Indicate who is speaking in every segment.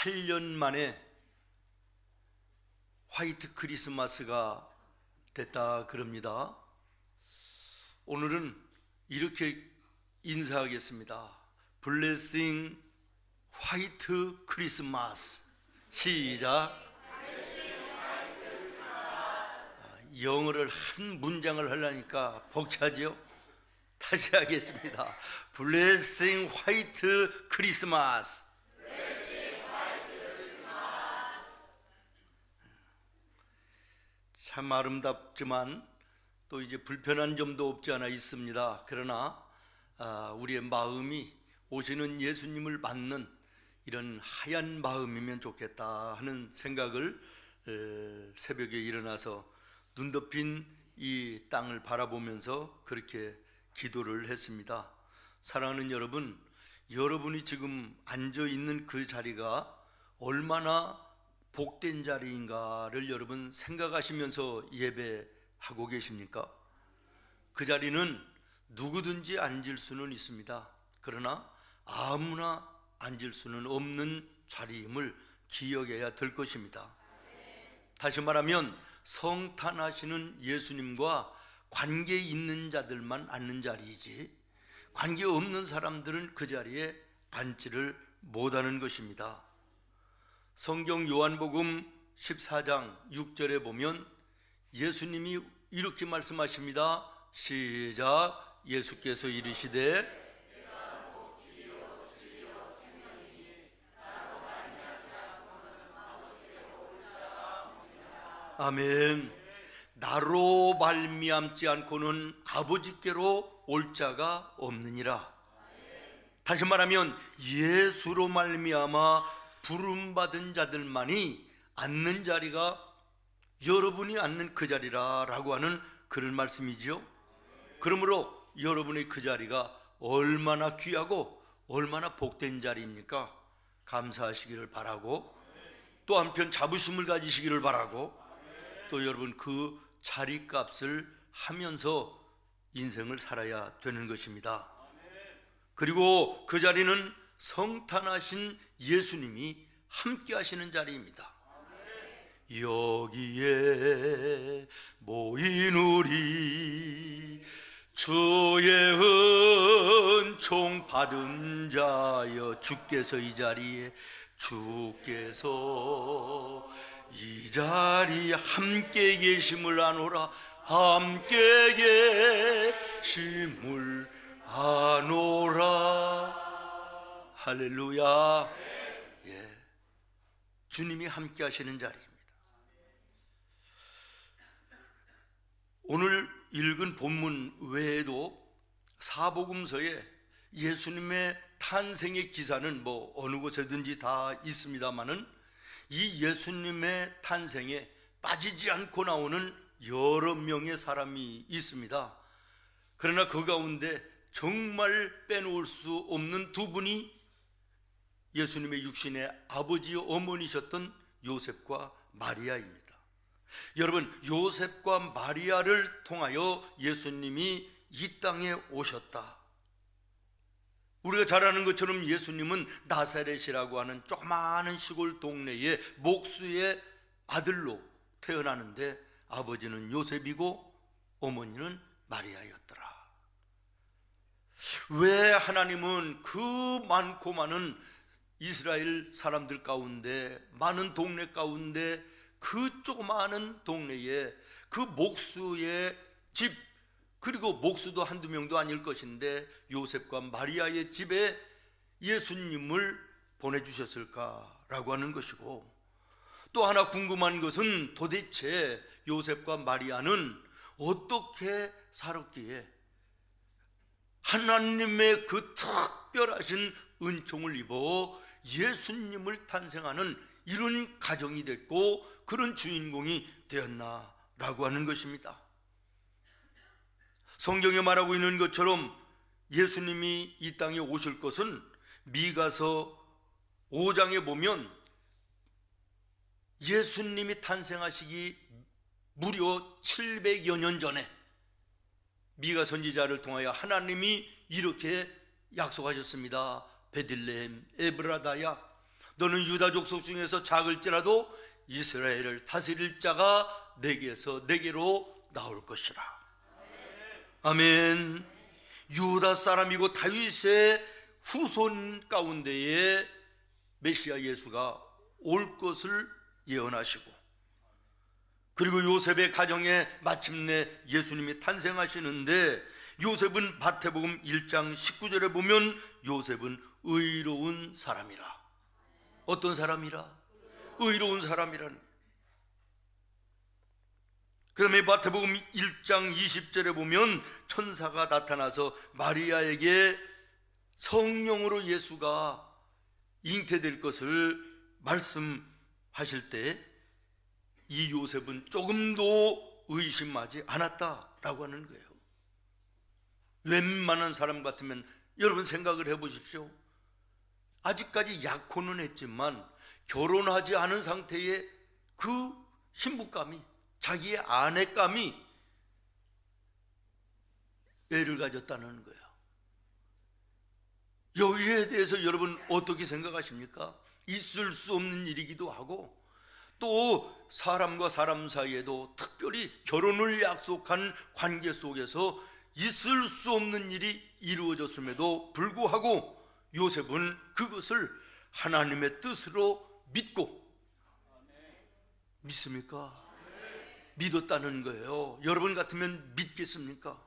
Speaker 1: 8년 만에 화이트 크리스마스가 됐다 그럽니다. 오늘은 이렇게 인사하겠습니다. 블레싱 화이트 크리스마스. 시작. 영어를 한 문장을 하려니까 벅차죠? 다시 하겠습니다. 블레싱 화이트 크리스마스. 참 아름답지만 또 이제 불편한 점도 없지 않아 있습니다. 그러나 우리의 마음이 오시는 예수님을 맞는 이런 하얀 마음이면 좋겠다 하는 생각을 새벽에 일어나서 눈 덮인 이 땅을 바라보면서 그렇게 기도를 했습니다. 사랑하는 여러분, 여러분이 지금 앉아 있는 그 자리가 얼마나 복된 자리인가를 여러분 생각하시면서 예배하고 계십니까? 그 자리는 누구든지 앉을 수는 있습니다. 그러나 아무나 앉을 수는 없는 자리임을 기억해야 될 것입니다. 다시 말하면 성탄하시는 예수님과 관계 있는 자들만 앉는 자리이지 관계 없는 사람들은 그 자리에 앉지를 못하는 것입니다. 성경 요한복음 14장 6절에 보면 예수님이 이렇게 말씀하십니다. 시작. 예수께서 이르시되 아멘. 나로 말미암지 않고는 아버지께로 올 자가 없느니라. 다시 말하면 예수로 말미암아 부름받은 자들만이 앉는 자리가 여러분이 앉는 그 자리라고 하는 그런 말씀이지요. 그러므로 여러분의 그 자리가 얼마나 귀하고 얼마나 복된 자리입니까? 감사하시기를 바라고 또 한편 자부심을 가지시기를 바라고 또 여러분 그 자리값을 하면서 인생을 살아야 되는 것입니다. 그리고 그 자리는 성탄하신 예수님이 함께 하시는 자리입니다. 여기에 모인 우리 주의 은총 받은 자여 주께서 이 자리에 주께서 이 자리에 함께 계심을 아노라. 함께 계심을 아노라. 할렐루야. 예, 주님이 함께 하시는 자리입니다. 오늘 읽은 본문 외에도 사복음서에 예수님의 탄생의 기사는 뭐 어느 곳에든지 다 있습니다마는 이 예수님의 탄생에 빠지지 않고 나오는 여러 명의 사람이 있습니다. 그러나 그 가운데 정말 빼놓을 수 없는 두 분이 예수님의 육신의 아버지 어머니셨던 요셉과 마리아입니다. 여러분, 요셉과 마리아를 통하여 예수님이 이 땅에 오셨다. 우리가 잘 아는 것처럼 예수님은 나사렛이라고 하는 조그마한 시골 동네의 목수의 아들로 태어나는데 아버지는 요셉이고 어머니는 마리아였더라. 왜 하나님은 그 많고 많은 이스라엘 사람들 가운데 많은 동네 가운데 그 조그마한 동네에 그 목수의 집 그리고 목수도 한두 명도 아닐 것인데 요셉과 마리아의 집에 예수님을 보내주셨을까라고 하는 것이고 또 하나 궁금한 것은 도대체 요셉과 마리아는 어떻게 살았기에 하나님의 그 특별하신 은총을 입어 예수님을 탄생하는 이런 가정이 됐고 그런 주인공이 되었나라고 하는 것입니다. 성경에 말하고 있는 것처럼 예수님이 이 땅에 오실 것은 미가서 5장에 보면 예수님이 탄생하시기 무려 700여 년 전에 미가 선지자를 통하여 하나님이 이렇게 약속하셨습니다. 베들레헴 에브라다야, 너는 유다 족속 중에서 작을지라도 이스라엘을 다스릴 자가 내게로 나올 것이라. 아멘. 유다 사람이고 다윗의 후손 가운데에 메시아 예수가 올 것을 예언하시고, 그리고 요셉의 가정에 마침내 예수님이 탄생하시는데, 요셉은 마태복음 1장 19절에 보면 요셉은 의로운 사람이라. 어떤 사람이라? 의로운 사람이라는. 그 다음에 마태복음 1장 20절에 보면 천사가 나타나서 마리아에게 성령으로 예수가 잉태될 것을 말씀하실 때 이 요셉은 조금도 의심하지 않았다라고 하는 거예요. 웬만한 사람 같으면, 여러분 생각을 해보십시오. 아직까지 약혼은 했지만 결혼하지 않은 상태의 그 신부감이, 자기의 아내감이 애를 가졌다는 거예요. 여기에 대해서 여러분 어떻게 생각하십니까? 있을 수 없는 일이기도 하고, 또 사람과 사람 사이에도 특별히 결혼을 약속한 관계 속에서 있을 수 없는 일이 이루어졌음에도 불구하고 요셉은 그것을 하나님의 뜻으로 믿습니까? 믿었다는 거예요. 여러분 같으면 믿겠습니까?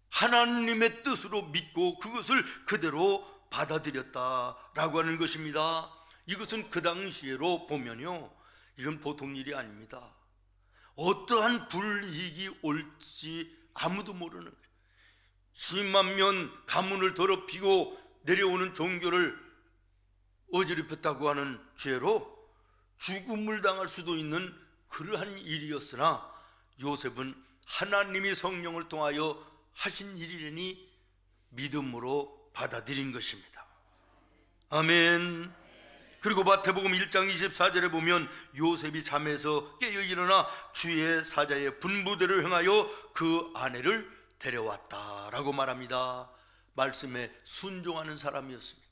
Speaker 1: 하나님의 뜻으로 믿고 그것을 그대로 받아들였다라고 하는 것입니다. 이것은 그 당시에로 보면요, 이건 보통 일이 아닙니다. 어떠한 불이익이 올지 아무도 모르는 거예요. 10만 명 가문을 더럽히고 내려오는 종교를 어지럽혔다고 하는 죄로 죽음을 당할 수도 있는 그러한 일이었으나, 요셉은 하나님이 성령을 통하여 하신 일이니 믿음으로 받아들인 것입니다. 아멘. 그리고 마태복음 1장 24절에 보면 요셉이 잠에서 깨어 일어나 주의 사자의 분부대로 행하여 그 아내를 데려왔다라고 말합니다. 말씀에 순종하는 사람이었습니다.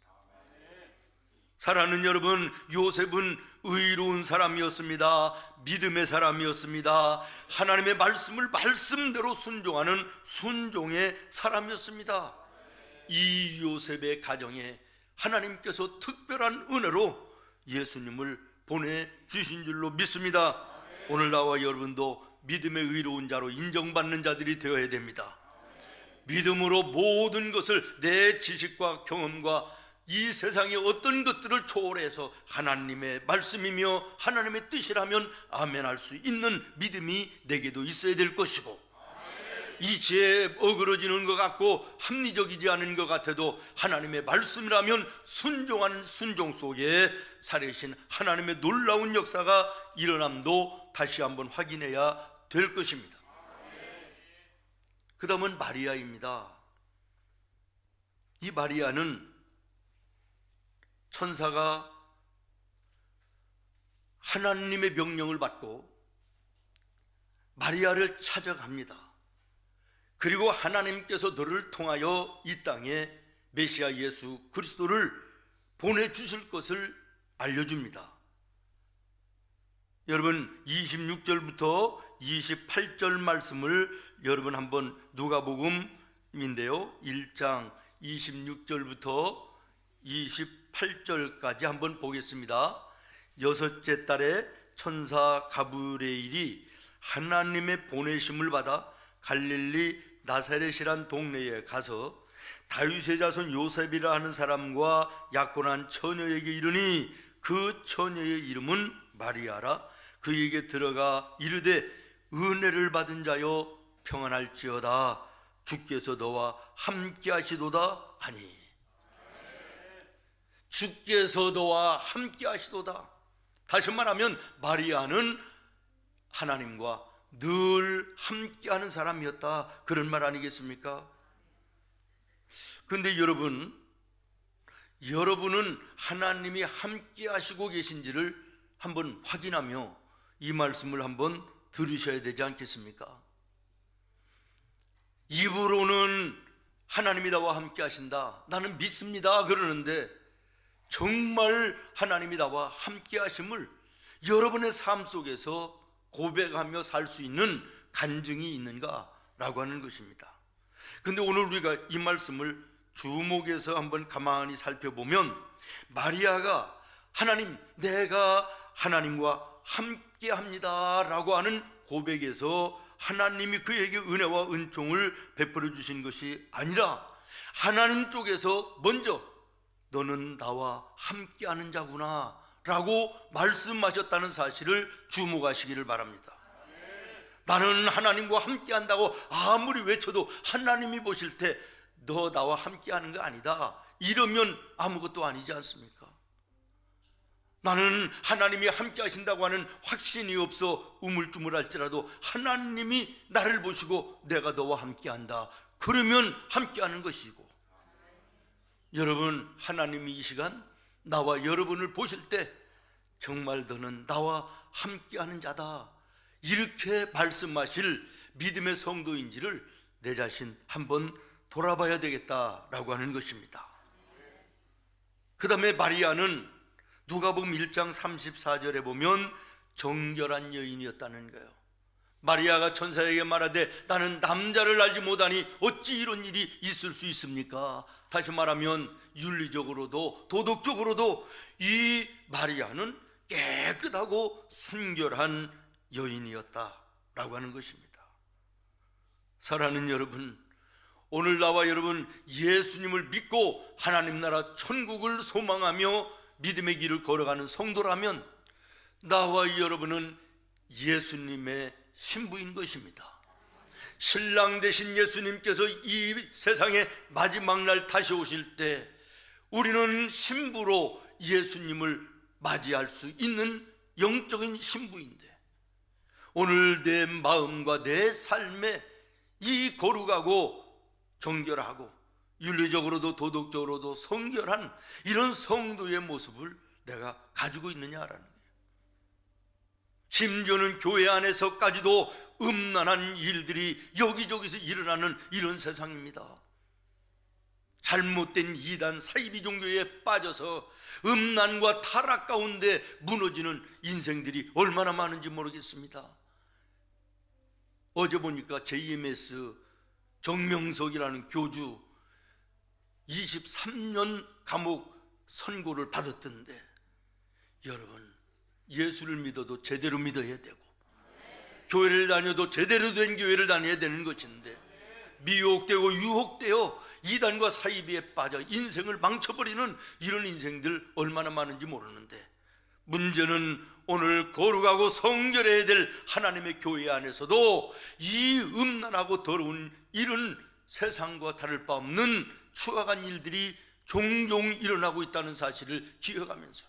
Speaker 1: 사랑하는 여러분, 요셉은 의로운 사람이었습니다. 믿음의 사람이었습니다. 하나님의 말씀을 말씀대로 순종하는 순종의 사람이었습니다. 이 요셉의 가정에 하나님께서 특별한 은혜로 예수님을 보내주신 줄로 믿습니다. 오늘 나와 여러분도 믿음의 의로운 자로 인정받는 자들이 되어야 됩니다. 믿음으로 모든 것을, 내 지식과 경험과 이 세상의 어떤 것들을 초월해서 하나님의 말씀이며 하나님의 뜻이라면 아멘할 수 있는 믿음이 내게도 있어야 될 것이고, 이 죄에 어그러지는 것 같고 합리적이지 않은 것 같아도 하나님의 말씀이라면 순종하는 순종 속에 살아계신 하나님의 놀라운 역사가 일어남도 다시 한번 확인해야 될 것입니다. 그 다음은 마리아입니다. 이 마리아는 천사가 하나님의 명령을 받고 마리아를 찾아갑니다. 그리고 하나님께서 너를 통하여 이 땅에 메시아 예수 그리스도를 보내주실 것을 알려줍니다. 여러분 26절부터 28절 말씀을 여러분 한번 누가복음인데요, 1장 26절부터 28절까지 한번 보겠습니다. 여섯째 달에 천사 가브리엘이 하나님의 보내심을 받아 갈릴리 나사렛이란 동네에 가서 다윗의 자손 요셉이라 하는 사람과 약혼한 처녀에게 이르니 그 처녀의 이름은 마리아라. 그에게 들어가 이르되 은혜를 받은 자여 평안할지어다, 주께서 너와 함께 하시도다 하니. 주께서 너와 함께 하시도다. 다시 말하면 마리아는 하나님과 늘 함께하는 사람이었다, 그런 말 아니겠습니까? 그런데 여러분은 하나님이 함께 하시고 계신지를 한번 확인하며 이 말씀을 한번 들으셔야 되지 않겠습니까? 입으로는 하나님이 나와 함께 하신다, 나는 믿습니다 그러는데 정말 하나님이 나와 함께 하심을 여러분의 삶 속에서 고백하며 살 수 있는 간증이 있는가라고 하는 것입니다. 근데 오늘 우리가 이 말씀을 주목해서 한번 가만히 살펴보면, 마리아가 하나님, 내가 하나님과 함께 합니다 라고 하는 고백에서 하나님이 그에게 은혜와 은총을 베풀어 주신 것이 아니라 하나님 쪽에서 먼저 너는 나와 함께 하는 자구나 라고 말씀하셨다는 사실을 주목하시기를 바랍니다. 나는 하나님과 함께 한다고 아무리 외쳐도 하나님이 보실 때 너 나와 함께 하는 거 아니다 이러면 아무것도 아니지 않습니까? 나는 하나님이 함께 하신다고 하는 확신이 없어 우물쭈물할지라도 하나님이 나를 보시고 내가 너와 함께 한다 그러면 함께 하는 것이고, 여러분, 하나님이 이 시간 나와 여러분을 보실 때 정말 너는 나와 함께 하는 자다 이렇게 말씀하실 믿음의 성도인지를 내 자신 한번 돌아봐야 되겠다라고 하는 것입니다. 그 다음에 마리아는 누가복음 1장 34절에 보면 정결한 여인이었다는 거예요. 마리아가 천사에게 말하되 나는 남자를 알지 못하니 어찌 이런 일이 있을 수 있습니까? 다시 말하면 윤리적으로도 도덕적으로도 이 마리아는 깨끗하고 순결한 여인이었다라고 하는 것입니다. 사랑하는 여러분, 오늘 나와 여러분 예수님을 믿고 하나님 나라 천국을 소망하며 믿음의 길을 걸어가는 성도라면 나와 여러분은 예수님의 신부인 것입니다. 신랑 되신 예수님께서 이 세상에 마지막 날 다시 오실 때 우리는 신부로 예수님을 맞이할 수 있는 영적인 신부인데, 오늘 내 마음과 내 삶에 이 거룩하고 정결하고 윤리적으로도 도덕적으로도 성결한 이런 성도의 모습을 내가 가지고 있느냐라는 거예요. 심지어는 교회 안에서까지도 음란한 일들이 여기저기서 일어나는 이런 세상입니다. 잘못된 이단 사이비 종교에 빠져서 음란과 타락 가운데 무너지는 인생들이 얼마나 많은지 모르겠습니다. 어제 보니까 JMS 정명석이라는 교주 23년 감옥 선고를 받았던데, 여러분, 예수를 믿어도 제대로 믿어야 되고 교회를 다녀도 제대로 된 교회를 다녀야 되는 것인데, 미혹되고 유혹되어 이단과 사이비에 빠져 인생을 망쳐버리는 이런 인생들 얼마나 많은지 모르는데, 문제는 오늘 거룩하고 성결해야 될 하나님의 교회 안에서도 이 음란하고 더러운 이런 세상과 다를 바 없는 추악한 일들이 종종 일어나고 있다는 사실을 기억하면서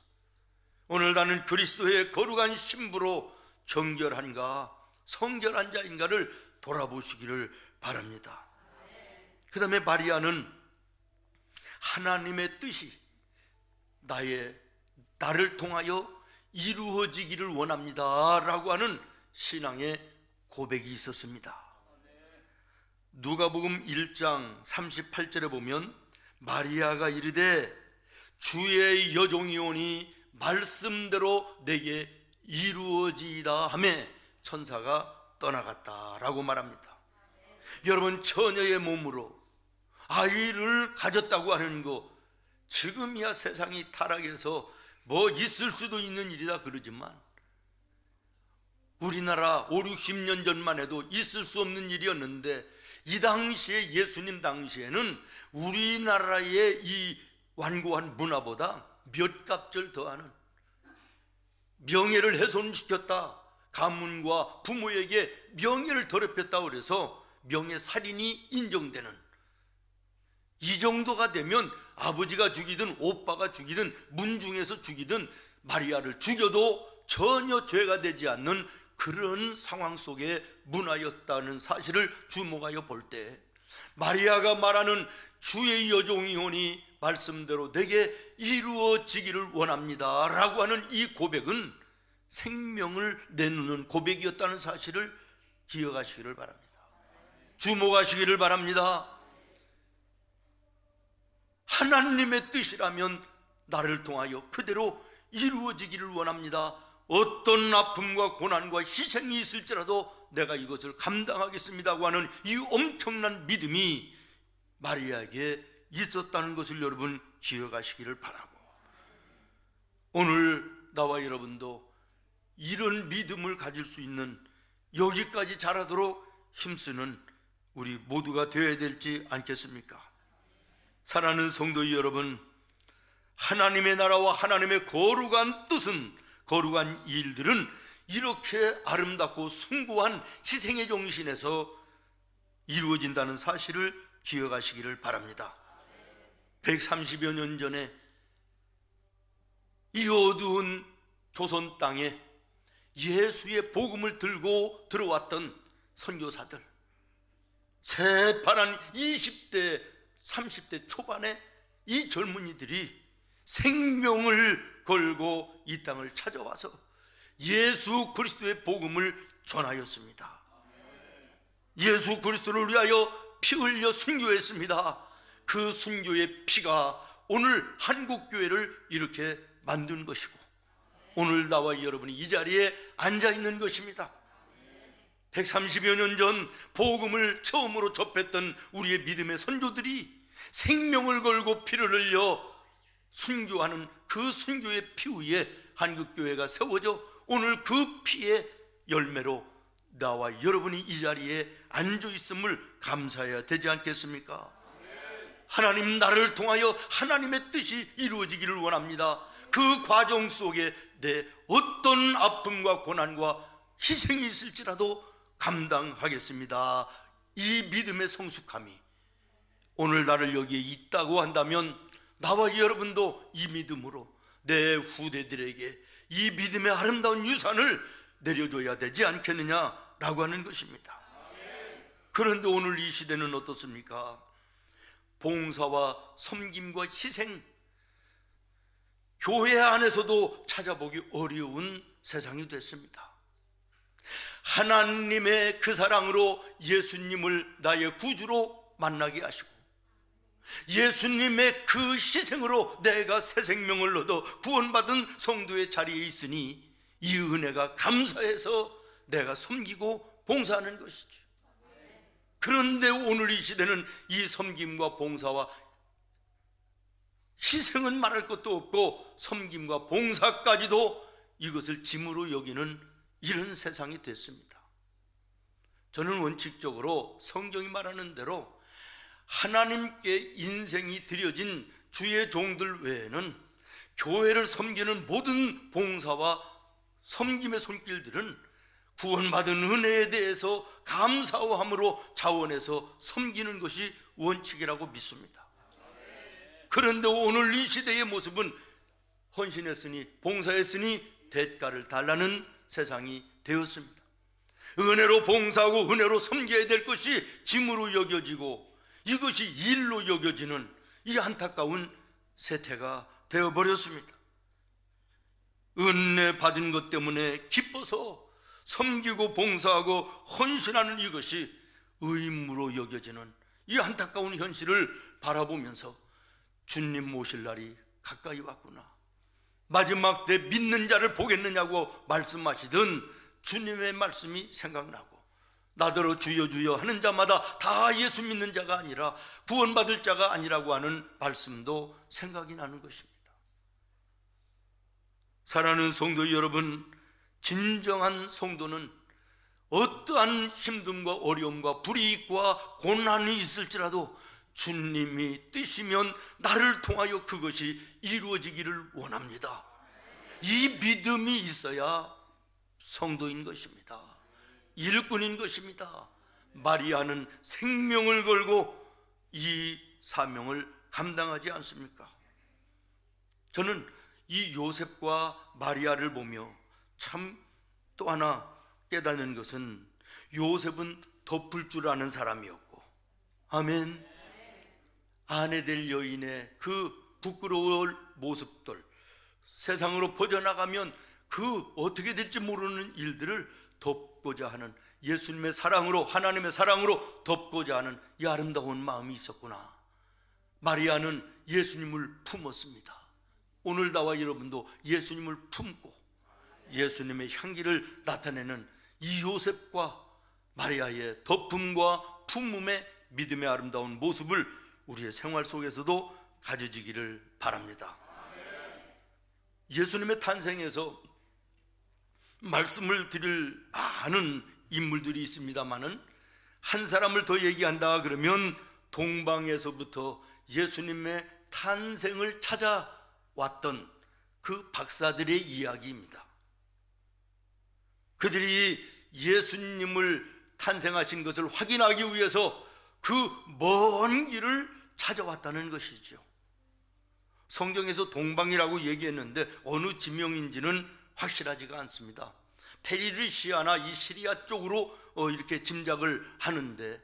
Speaker 1: 오늘 나는 그리스도의 거룩한 신부로 정결한가 성결한 자인가를 돌아보시기를 바랍니다. 그 다음에 마리아는 하나님의 뜻이 나를 통하여 이루어지기를 원합니다 라고 하는 신앙의 고백이 있었습니다. 누가복음 1장 38절에 보면 마리아가 이르되 주의 여종이오니 말씀대로 내게 이루어지이다 하며 천사가 떠나갔다라고 말합니다. 여러분, 처녀의 몸으로 아이를 가졌다고 하는 거, 지금이야 세상이 타락해서 뭐 있을 수도 있는 일이다 그러지만 우리나라 5, 60년 전만 해도 있을 수 없는 일이었는데, 이 당시에 예수님 당시에는 우리나라의 이 완고한 문화보다 몇 갑절 더하는 명예를 훼손시켰다, 가문과 부모에게 명예를 더럽혔다 그래서 명예살인이 인정되는, 이 정도가 되면 아버지가 죽이든 오빠가 죽이든 문중에서 죽이든 마리아를 죽여도 전혀 죄가 되지 않는 그런 상황 속의 문화였다는 사실을 주목하여 볼 때, 마리아가 말하는 주의 여종이오니 말씀대로 내게 이루어지기를 원합니다 라고 하는 이 고백은 생명을 내놓는 고백이었다는 사실을 기억하시기를 바랍니다. 주목하시기를 바랍니다. 하나님의 뜻이라면 나를 통하여 그대로 이루어지기를 원합니다. 어떤 아픔과 고난과 희생이 있을지라도 내가 이것을 감당하겠습니다고 하는 이 엄청난 믿음이 마리아에게 있었다는 것을 여러분 기억하시기를 바라고, 오늘 나와 여러분도 이런 믿음을 가질 수 있는, 여기까지 자라도록 힘쓰는 우리 모두가 되어야 되지 않겠습니까? 사랑하는 성도 여러분, 하나님의 나라와 하나님의 거룩한 뜻은, 거룩한 일들은 이렇게 아름답고 숭고한 희생의 정신에서 이루어진다는 사실을 기억하시기를 바랍니다. 130여 년 전에 이 어두운 조선 땅에 예수의 복음을 들고 들어왔던 선교사들, 새파란 20대 30대 초반의 이 젊은이들이 생명을 걸고 이 땅을 찾아와서 예수 그리스도의 복음을 전하였습니다. 예수 그리스도를 위하여 피 흘려 순교했습니다. 그 순교의 피가 오늘 한국교회를 이렇게 만든 것이고, 오늘 나와 여러분이 이 자리에 앉아 있는 것입니다. 130여 년 전 복음을 처음으로 접했던 우리의 믿음의 선조들이 생명을 걸고 피를 흘려 순교하는 그 순교의 피 위에 한국교회가 세워져 오늘 그 피의 열매로 나와 여러분이 이 자리에 앉아 있음을 감사해야 되지 않겠습니까? 하나님 나를 통하여 하나님의 뜻이 이루어지기를 원합니다. 그 과정 속에 내 어떤 아픔과 고난과 희생이 있을지라도 감당하겠습니다. 이 믿음의 성숙함이 오늘 나를 여기에 있다고 한다면 나와 여러분도 이 믿음으로 내 후대들에게 이 믿음의 아름다운 유산을 내려줘야 되지 않겠느냐라고 하는 것입니다. 그런데 오늘 이 시대는 어떻습니까? 봉사와 섬김과 희생, 교회 안에서도 찾아보기 어려운 세상이 됐습니다. 하나님의 그 사랑으로 예수님을 나의 구주로 만나게 하시고, 예수님의 그 희생으로 내가 새 생명을 얻어 구원받은 성도의 자리에 있으니 이 은혜가 감사해서 내가 섬기고 봉사하는 것이죠. 그런데 오늘 이 시대는 이 섬김과 봉사와 희생은 말할 것도 없고 섬김과 봉사까지도 이것을 짐으로 여기는 이런 세상이 됐습니다. 저는 원칙적으로 성경이 말하는 대로 하나님께 인생이 드려진 주의 종들 외에는 교회를 섬기는 모든 봉사와 섬김의 손길들은 구원받은 은혜에 대해서 감사함으로 자원해서 섬기는 것이 원칙이라고 믿습니다. 그런데 오늘 이 시대의 모습은 헌신했으니 봉사했으니 대가를 달라는 세상이 되었습니다. 은혜로 봉사하고 은혜로 섬겨야 될 것이 짐으로 여겨지고 이것이 일로 여겨지는 이 안타까운 세태가 되어버렸습니다. 은혜 받은 것 때문에 기뻐서 섬기고 봉사하고 헌신하는 이것이 의무로 여겨지는 이 안타까운 현실을 바라보면서 주님 모실 날이 가까이 왔구나, 마지막 때 믿는 자를 보겠느냐고 말씀하시던 주님의 말씀이 생각나고, 나더러 주여 주여 하는 자마다 다 예수 믿는 자가 아니라 구원받을 자가 아니라고 하는 말씀도 생각이 나는 것입니다. 사랑하는 성도 여러분, 진정한 성도는 어떠한 힘듦과 어려움과 불이익과 고난이 있을지라도 주님이 뜻이면 나를 통하여 그것이 이루어지기를 원합니다. 이 믿음이 있어야 성도인 것입니다. 일꾼인 것입니다. 마리아는 생명을 걸고 이 사명을 감당하지 않습니까? 저는 이 요셉과 마리아를 보며 참 또 하나 깨닫는 것은 요셉은 덮을 줄 아는 사람이었고, 아멘, 아내 될 여인의 그 부끄러울 모습들, 세상으로 퍼져나가면 그 어떻게 될지 모르는 일들을 덮고자 하는, 예수님의 사랑으로, 하나님의 사랑으로 덮고자 하는 이 아름다운 마음이 있었구나. 마리아는 예수님을 품었습니다. 오늘 나와 여러분도 예수님을 품고 예수님의 향기를 나타내는 이 요셉과 마리아의 덮음과 품음의 믿음의 아름다운 모습을 우리의 생활 속에서도 가져지기를 바랍니다. 예수님의 탄생에서 말씀을 드릴 많은 인물들이 있습니다마는 한 사람을 더 얘기한다 그러면 동방에서부터 예수님의 탄생을 찾아왔던 그 박사들의 이야기입니다. 그들이 예수님을 탄생하신 것을 확인하기 위해서 그 먼 길을 찾아왔다는 것이죠. 성경에서 동방이라고 얘기했는데 어느 지명인지는 확실하지가 않습니다. 페르시아나 이 시리아 쪽으로 이렇게 짐작을 하는데,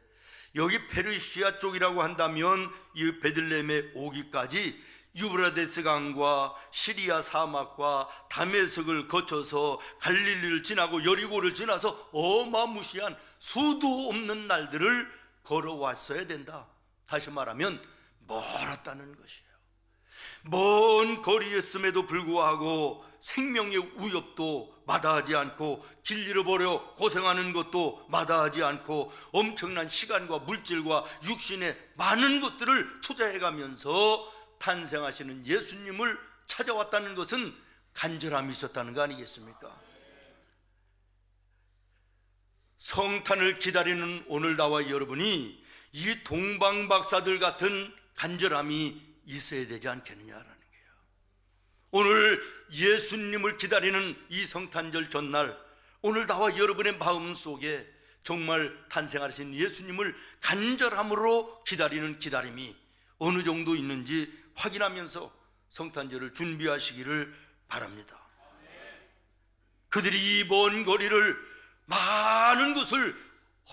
Speaker 1: 여기 페르시아 쪽이라고 한다면 이 베들레헴에 오기까지 유브라데스 강과 시리아 사막과 다메섹을 거쳐서 갈릴리를 지나고 여리고를 지나서 어마무시한 수도 없는 날들을 걸어왔어야 된다. 다시 말하면 멀었다는 것이에요. 먼 거리였음에도 불구하고 생명의 위협도 마다하지 않고 길 잃어버려 고생하는 것도 마다하지 않고 엄청난 시간과 물질과 육신의 많은 것들을 투자해가면서 탄생하시는 예수님을 찾아왔다는 것은 간절함이 있었다는 거 아니겠습니까? 성탄을 기다리는 오늘 나와 여러분이 이 동방박사들 같은 간절함이 있어야 되지 않겠느냐라는 거예요. 오늘 예수님을 기다리는 이 성탄절 전날, 오늘 나와 여러분의 마음 속에 정말 탄생하신 예수님을 간절함으로 기다리는 기다림이 어느 정도 있는지 확인하면서 성탄절을 준비하시기를 바랍니다. 그들이 이 먼 거리를 많은 것을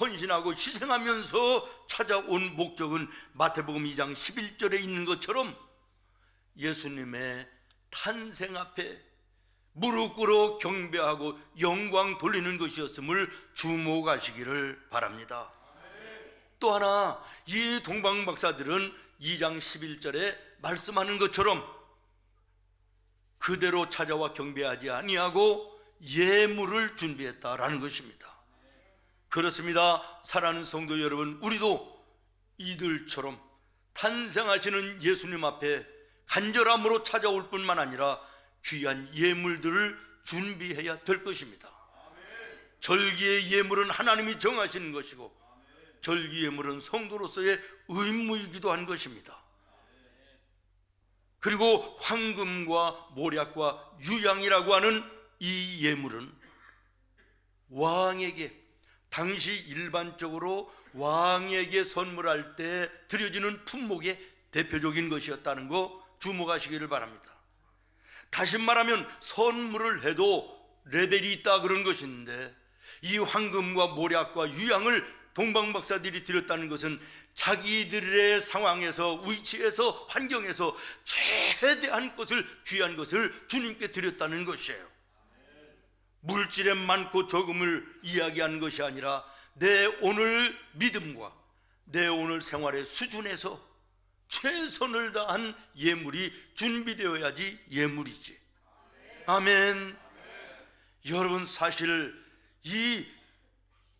Speaker 1: 헌신하고 희생하면서 찾아온 목적은 마태복음 2장 11절에 있는 것처럼 예수님의 탄생 앞에 무릎 꿇어 경배하고 영광 돌리는 것이었음을 주목하시기를 바랍니다. 또 하나, 이 동방박사들은 2장 11절에 말씀하는 것처럼 그대로 찾아와 경배하지 아니하고 예물을 준비했다라는 것입니다. 그렇습니다. 사랑하는 성도 여러분, 우리도 이들처럼 탄생하시는 예수님 앞에 간절함으로 찾아올 뿐만 아니라 귀한 예물들을 준비해야 될 것입니다. 절기의 예물은 하나님이 정하시는 것이고 절기 예물은 성도로서의 의무이기도 한 것입니다. 그리고 황금과 모략과 유향이라고 하는 이 예물은 왕에게, 당시 일반적으로 왕에게 선물할 때 드려지는 품목의 대표적인 것이었다는 거 주목하시기를 바랍니다. 다시 말하면 선물을 해도 레벨이 있다 그런 것인데, 이 황금과 모략과 유향을 동방박사들이 드렸다는 것은 자기들의 상황에서, 위치에서, 환경에서 최대한 것을, 귀한 것을 주님께 드렸다는 것이에요. 물질의 많고 적음을 이야기하는 것이 아니라 내 오늘 믿음과 내 오늘 생활의 수준에서 최선을 다한 예물이 준비되어야지 예물이지. 아멘. 여러분, 사실 이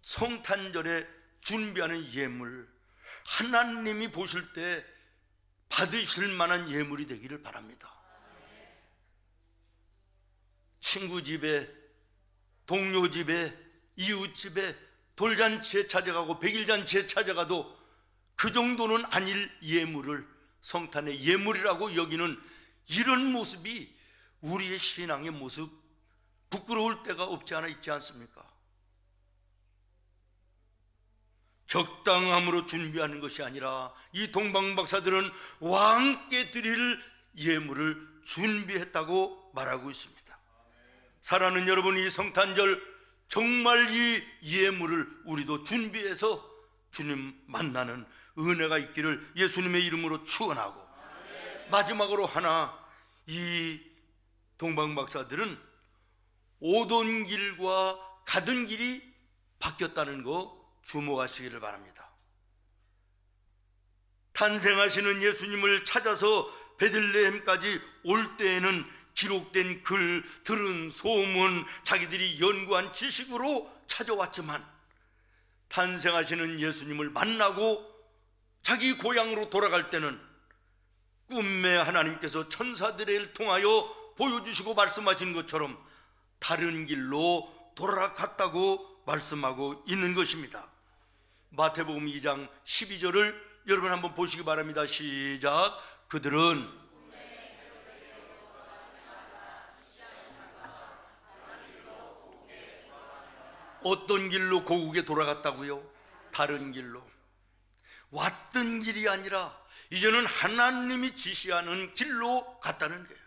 Speaker 1: 성탄절에 준비하는 예물, 하나님이 보실 때 받으실 만한 예물이 되기를 바랍니다. 친구 집에, 동료 집에, 이웃 집에 돌잔치에 찾아가고 백일잔치에 찾아가도 그 정도는 아닐 예물을 성탄의 예물이라고 여기는 이런 모습이 우리의 신앙의 모습, 부끄러울 때가 없지 않아 있지 않습니까? 적당함으로 준비하는 것이 아니라 이 동방박사들은 왕께 드릴 예물을 준비했다고 말하고 있습니다. 사랑하는 여러분, 이 성탄절 정말 이 예물을 우리도 준비해서 주님 만나는 은혜가 있기를 예수님의 이름으로 축원하고, 마지막으로 하나, 이 동방박사들은 오던 길과 가던 길이 바뀌었다는 거 주목하시기를 바랍니다. 탄생하시는 예수님을 찾아서 베들레헴까지 올 때에는 기록된 글, 들은 소문, 자기들이 연구한 지식으로 찾아왔지만 탄생하시는 예수님을 만나고 자기 고향으로 돌아갈 때는 꿈에 하나님께서 천사들을 통하여 보여주시고 말씀하신 것처럼 다른 길로 돌아갔다고 말씀하고 있는 것입니다. 마태복음 2장 12절을 여러분 한번 보시기 바랍니다. 시작. 그들은 어떤 길로 고국에 돌아갔다고요? 다른 길로. 왔던 길이 아니라 이제는 하나님이 지시하는 길로 갔다는 거예요.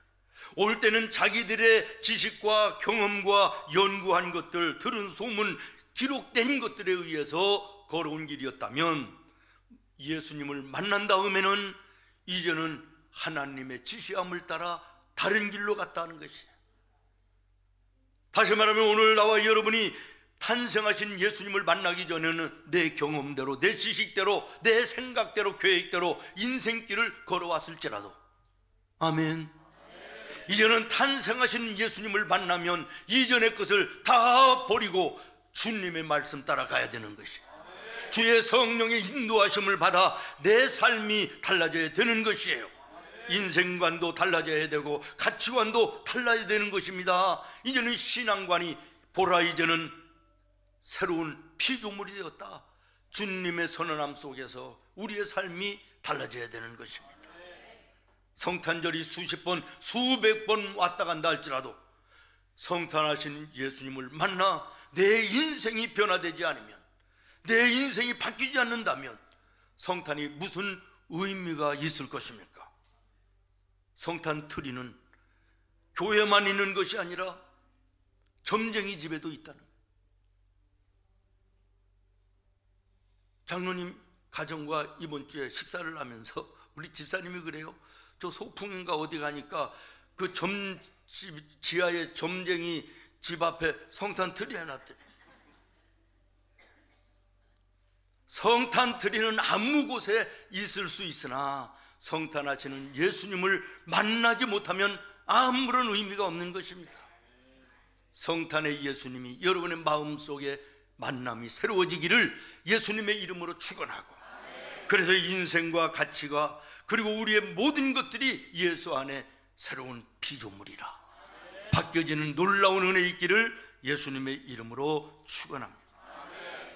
Speaker 1: 올 때는 자기들의 지식과 경험과 연구한 것들, 들은 소문, 기록된 것들에 의해서 걸어온 길이었다면 예수님을 만난 다음에는 이제는 하나님의 지시함을 따라 다른 길로 갔다는 것이에요. 다시 말하면 오늘 나와 여러분이 탄생하신 예수님을 만나기 전에는 내 경험대로, 내 지식대로, 내 생각대로, 계획대로 인생길을 걸어왔을지라도, 아멘. 이제는 탄생하신 예수님을 만나면 이전의 것을 다 버리고 주님의 말씀 따라가야 되는 것이에요. 주의 성령의 인도하심을 받아 내 삶이 달라져야 되는 것이에요. 인생관도 달라져야 되고 가치관도 달라야 되는 것입니다. 이제는 신앙관이 보라, 이제는 새로운 피조물이 되었다. 주님의 선언함 속에서 우리의 삶이 달라져야 되는 것입니다. 성탄절이 수십 번, 수백 번 왔다 간다 할지라도 성탄하신 예수님을 만나 내 인생이 변화되지 않으면, 내 인생이 바뀌지 않는다면 성탄이 무슨 의미가 있을 것입니까? 성탄 트리는 교회만 있는 것이 아니라 점쟁이 집에도 있다는 거예요. 장로님 가정과 이번 주에 식사를 하면서 우리 집사님이 그래요. 저 소풍인가 어디 가니까 그 지하에 점쟁이 집 앞에 성탄 트리 해놨대. 성탄 트리는 아무 곳에 있을 수 있으나 성탄하시는 예수님을 만나지 못하면 아무런 의미가 없는 것입니다. 성탄의 예수님이 여러분의 마음속에 만남이 새로워지기를 예수님의 이름으로 축원하고, 그래서 인생과 가치가 그리고 우리의 모든 것들이 예수 안에 새로운 피조물이라 바뀌어지는 놀라운 은혜 있기를 예수님의 이름으로 축원합니다.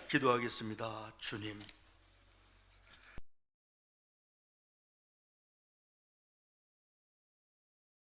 Speaker 1: 기도하겠습니다. 주님,